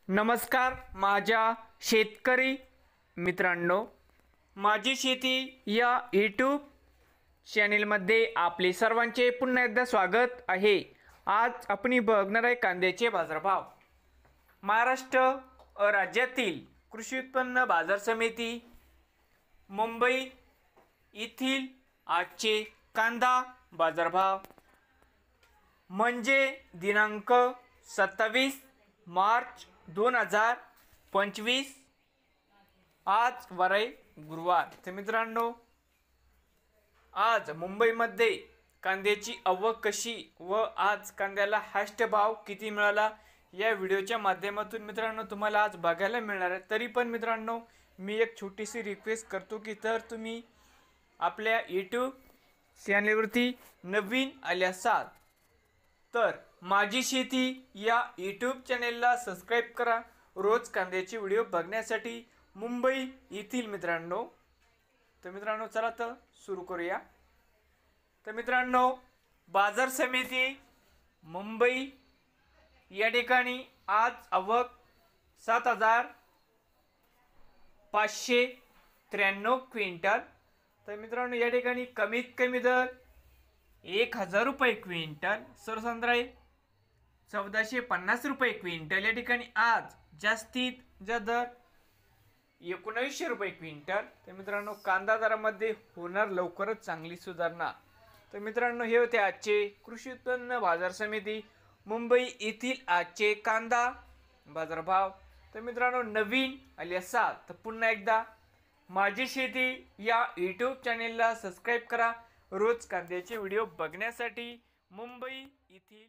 नमस्कार माझ्या शेतकरी मित्रांनो, माझी शेती या यूट्यूब चॅनेलमध्ये आपले सर्वांचे पुन्हा एकदा स्वागत आहे। आज आपण बघणार आहे कांद्याचे बाजारभाव। महाराष्ट्र राज्यातील कृषी उत्पन्न बाजार समिती मुंबई येथील आजचे कांदा बाजारभाव म्हणजे दिनांक 27 मार्च 2025 आज वार गुरुवार। तर मित्रांनो, आज मुंबईमध्ये कांद्याची आवक कशी व आज कांद्याला हायस्ट भाव किती मिळाला या व्हिडिओच्या माध्यमातून मित्रांनो तुम्हाला आज बघायला मिळणार आहे। तरी पण मित्रांनो, मी एक छोटीशी रिक्वेस्ट करतो की तर तुम्ही आपल्या यूट्यूब चॅनेलवरती नवीन आले असाल तर माझी शेती या यूट्यूब चॅनेलला सबस्क्राइब करा रोज कांद्याचे व्हिडिओ बघण्यासाठी मुंबई येथील मित्रांनो। तर मित्रांनो, चला तर सुरू करूया। तर मित्रांनो, बाजार समिती मुंबई या ठिकाणी आज आवक 7,593 क्विंटल। तर मित्रांनो, या ठिकाणी कमीत कमी दर 1,000 रुपये क्विंटल, सर्वसाधारण 1,450 रुपये क्विंटल। या ठिकाणी आज जास्तीत जास्त दर 1900 रुपये क्विंटल। तर मित्रांनो, कांदा दरामध्ये होणार लवकरच चांगली सुधारणा। तर मित्रांनो, हे होते आजचे कृषी उत्पन्न बाजार समिती मुंबई येथील आजचे कांदा बाजारभाव। तर मित्रांनो, नवीन आले असाल तर पुन्हा एकदा माझी शेती या यूट्यूब चॅनेलला सबस्क्राइब करा रोज कांद्याचे व्हिडिओ बघण्यासाठी मुंबई येथील